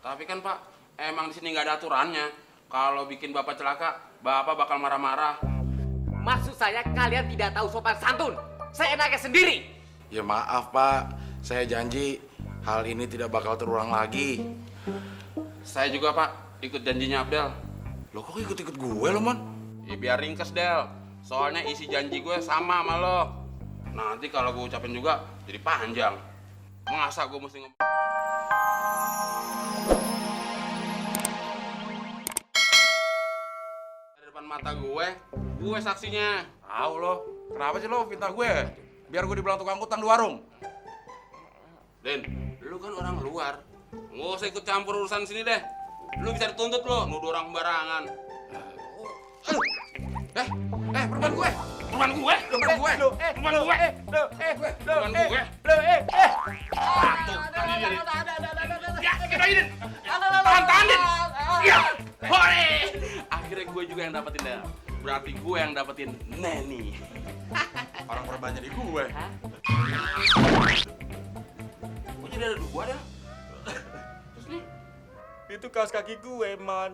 Tapi kan Pak, emang di sini nggak ada aturannya. Kalau bikin Bapak celaka, Bapak bakal marah-marah. Maksud saya kalian tidak tahu sopan santun. Saya enaknya sendiri. Ya maaf Pak, saya janji hal ini tidak bakal terulang lagi. Saya juga Pak, ikut janjinya Abdel. Lo kok ikut-ikut gue lo, Mon? Ya biar ringkes Del. Soalnya isi janji gue sama lo. Nanti kalau gue ucapin juga jadi panjang. Masa gue mesti ngomong? Di depan mata gue saksinya. Tahu lo, kenapa sih lo fitnah gue? Biar gue dibilang tukang utang di warung. Den, lu kan orang luar. Nggak usah ikut campur urusan sini deh. Lu bisa dituntut lo, nuduh orang sembarangan. Aduh. Perban gue. Perban gue. Perban gue. Perban gue. Perban gue. Tuh, tadi dia nih. Ya, kita ini. Tahan, Den. Ya, hore. Akhirnya gue juga yang dapetin Del. Berarti gue yang dapetin Neni. Orang perbannya di gue. Kok jadi ada dua Del? Terus nih? Itu kaos kaki gue, Man.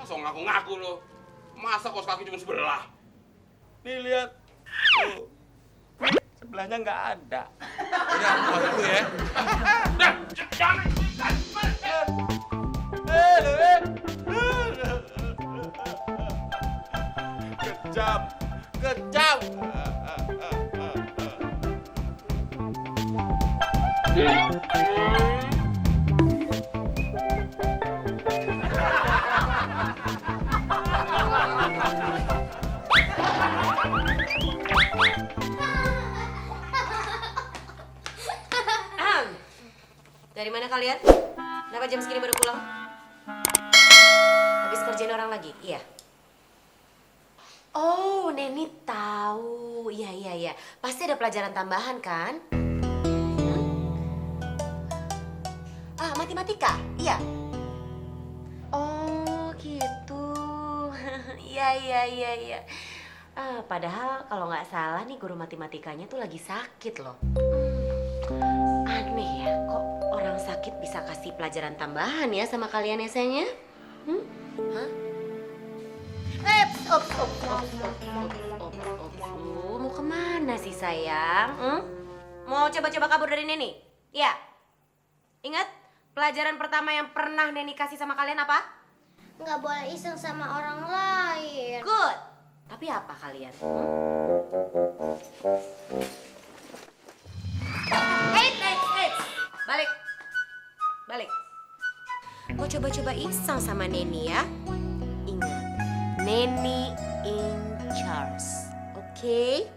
So ngaku-ngaku lo. Masa kaos kaki cuma sebelah? Nih lihat. Tuh. Sebelahnya nggak ada. Udah, masuk dulu ya. Dah, jangan. Kejam, kejam. Dari mana kalian? Kenapa jam segini baru pulang? Habis kerjain orang lagi? Iya. Oh, Neni tahu. Iya. Pasti ada pelajaran tambahan kan? Matematika? Iya. Oh, gitu. Iya. Padahal kalau nggak salah nih guru matematikanya tuh lagi sakit loh. Aneh ya, kok orang sakit bisa kasih pelajaran tambahan ya sama kalian ya sayangnya? Hah? Mau kemana sih sayang? Mau coba-coba kabur dari Neni? Iya. Ingat, pelajaran pertama yang pernah Neni kasih sama kalian apa? Nggak boleh iseng sama orang lain. Good. Tapi apa kalian? Eits. Balik. Kau coba-coba iseng sama Neni ya. Ingat, Neni in charge. Oke?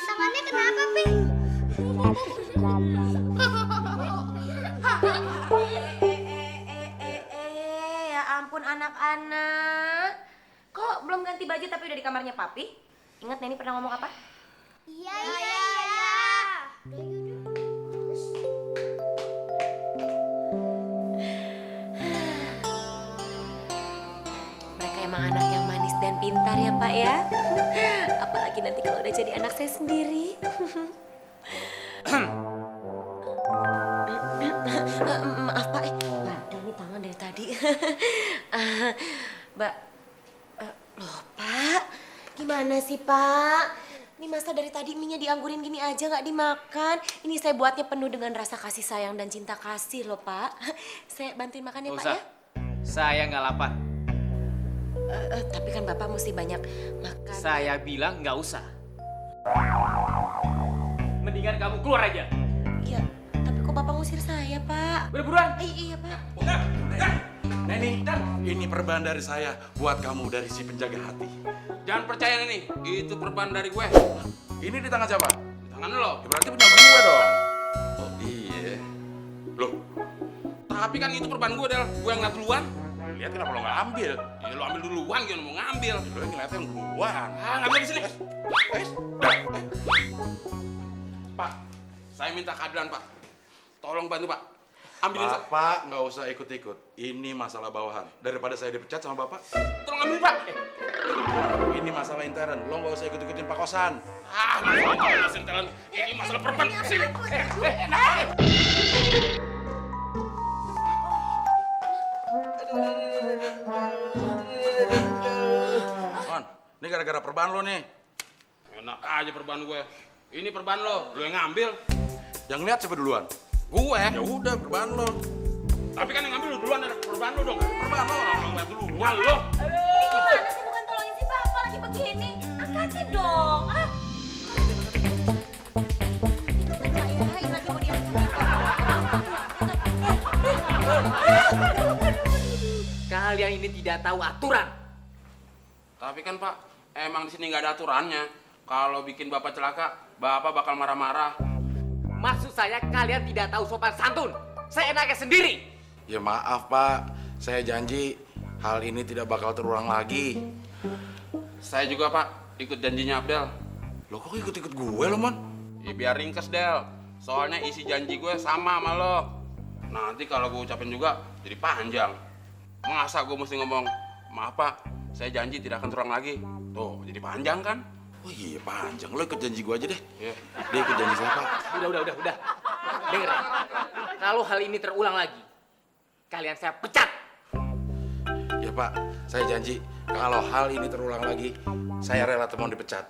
Tangannya kenapa, Pi? Ya ampun anak-anak. Kok belum ganti baju tapi udah di kamarnya Papi? Ingat Neni pernah ngomong apa? Iya. Mereka emang anak yang manis dan pintar ya Pak ya. Apalagi nanti kalau udah jadi anak saya sendiri. Maaf Pak, waduh ini tangan dari tadi. Mbak, loh Pak, gimana sih Pak? Ini masa dari tadi mie-nya dianggurin gini aja nggak dimakan. Ini saya buatnya penuh dengan rasa kasih sayang dan cinta kasih loh Pak. Saya bantuin makan ya Pak ya. Saya nggak lapar. Tapi kan Bapak mesti banyak makan. Saya bilang nggak usah. Mendingan kamu keluar aja. Iya, tapi kok Bapak ngusir saya Pak? Udah buruan. Iya Pak. Neni, ini perban dari saya buat kamu dari si penjaga hati. Jangan percaya Neni, itu perban dari gue. Ini di tangan siapa? Di tangan lo. Ya, berarti punya gue dong. Oh iya. Loh, tapi kan itu perban gue Del. Gue yang ngeliat duluan. Lihat kenapa lo nggak ambil? Ya lo ambil duluan, gimana mau ngambil? Lo yang ngeliatnya yang duluan. Ngambil di sini. Dah. Pak, saya minta keadilan Pak. Tolong bantu Pak. Ambilin Bapak nggak usah ikut-ikut. Ini masalah bawahan. Daripada saya dipecat sama bapak, Tolong ambil, Pak. ini masalah intern. Lo nggak usah ikut-ikutin Pak Kosan. Masalah sentelan. Ini masalah perban. Sini. Mon, ini gara-gara perban lo nih. Enak aja perban gue. Ini perban lo yang ngambil. Yang lihat siapa duluan? Gue. Ya udah, perban lo. Tapi kan yang ngambil lu duluan, ada perban lo dong. Perban lo. Orang ngambil duluan lo. Gimana sih bukan tolongin si Bapak lagi begini? Angkatin dong. Ah. Itu lagi mau diangkat. Kalian ini tidak tahu aturan. Tapi kan Pak, emang di sini nggak ada aturannya. Kalau bikin Bapak celaka, Bapak bakal marah-marah. Maksud saya kalian tidak tahu sopan santun. Saya enaknya sendiri. Ya maaf Pak, saya janji hal ini tidak bakal terulang lagi. Saya juga Pak, ikut janjinya Abdel. Lo kok ikut-ikut gue lo, Mon? Ya biar ringkes Del. Soalnya isi janji gue sama lo. Nanti kalau gue ucapin juga jadi panjang. Masa gue mesti ngomong, maaf Pak, saya janji tidak akan terulang lagi. Tuh, jadi panjang kan? Oh iya panjang, lo ikut janji gue aja deh. Iya. Dia ikut janji saya Pak. Udah. Dengar ya. Kalau hal ini terulang lagi, kalian saya pecat. Ya Pak, saya janji kalau hal ini terulang lagi, saya rela teman dipecat.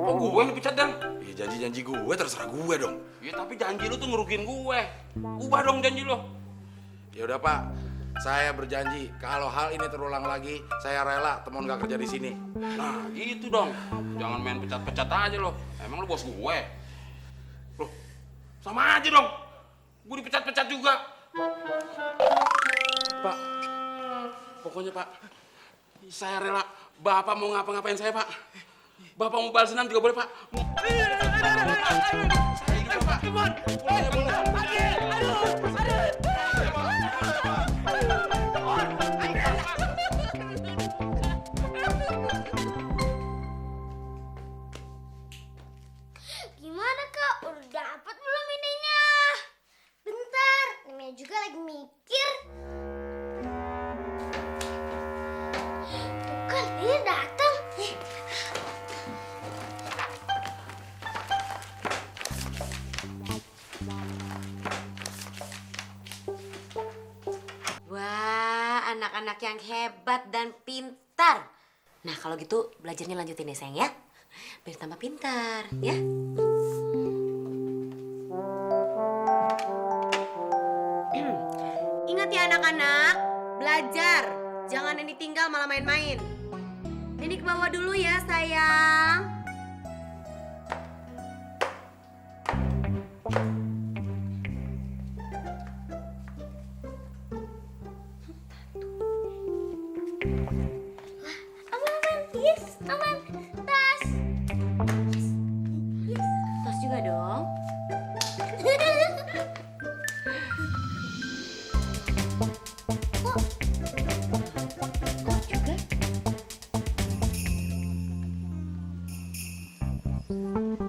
Oh gue yang dipecat Dan? Ya janji-janji gue terserah gue dong. Ya tapi janji lu tuh ngerugiin gue. Ubah dong janji lu. Ya udah Pak, saya berjanji kalau hal ini terulang lagi, saya rela teman gak kerja di sini. Nah gitu dong. Jangan main pecat-pecat aja lo. Emang lu bos gue? Loh, sama aja dong. Gue dipecat-pecat juga. Pak, pokoknya Pak, saya rela. Bapak mau ngapa-ngapain saya Pak. Bapak mau balesan juga boleh Pak. Saya gitu Pak. Boleh, boleh. Gimana Kak? Udah dapat belum ininya? Bentar, Mia juga lagi mikir. Tuh kan, dia datang. Wah, anak-anak yang hebat dan pintar. Nah, kalau gitu belajarnya lanjutin ya, sayang ya. Biar tambah pintar, ya. Ingat ya anak-anak, belajar. Jangan yang ditinggal malah main-main. Ini ke bawah dulu ya, sayang. Aman, yes, aman. Tas. Tas juga dong. Juga.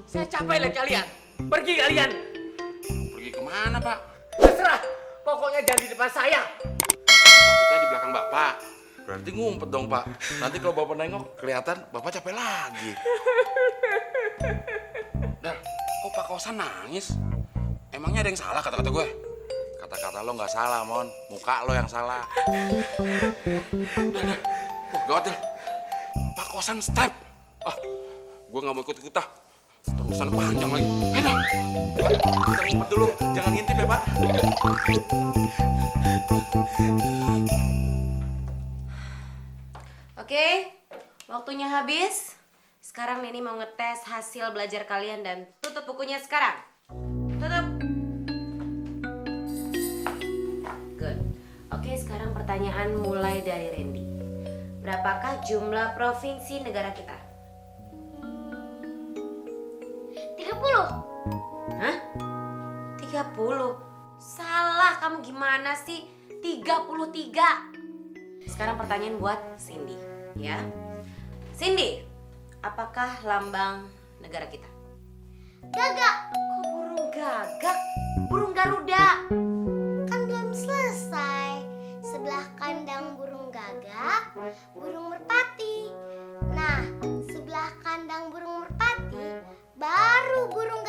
Saya capek lihat kalian. Pergi kalian. Pergi kemana Pak? Terserah. Pokoknya jangan di depan saya. Maksudnya di belakang Bapak. Berarti ngumpet dong Pak. Nanti kalau Bapak nengok, kelihatan Bapak capek lagi. Dar, kok Pak Kosan nangis? Emangnya ada yang salah kata-kata gue? Kata-kata lo nggak salah, Mon. Muka lo yang salah. Oh, gawat ya. Pak Kosan step. Ah, gue nggak mau ikut-ikutan. Terusan panjang lagi. Ayo, Kita ngumpet dulu, jangan ngintip ya Pak. Oke, waktunya habis. Sekarang Nini mau ngetes hasil belajar kalian dan tutup bukunya sekarang. Tutup. Good. Oke, sekarang pertanyaan mulai dari Randy. Berapakah jumlah provinsi negara kita? 30. Hah? 30? Salah, kamu gimana sih? 33. Sekarang pertanyaan buat Cindy, ya. Cindy, apakah lambang negara kita? Gagak. Kok burung gagak? Burung Garuda. selesai. Sebelah kandang burung gagak, burung merpati. Nah, sebelah kandang burung merpati, baru burung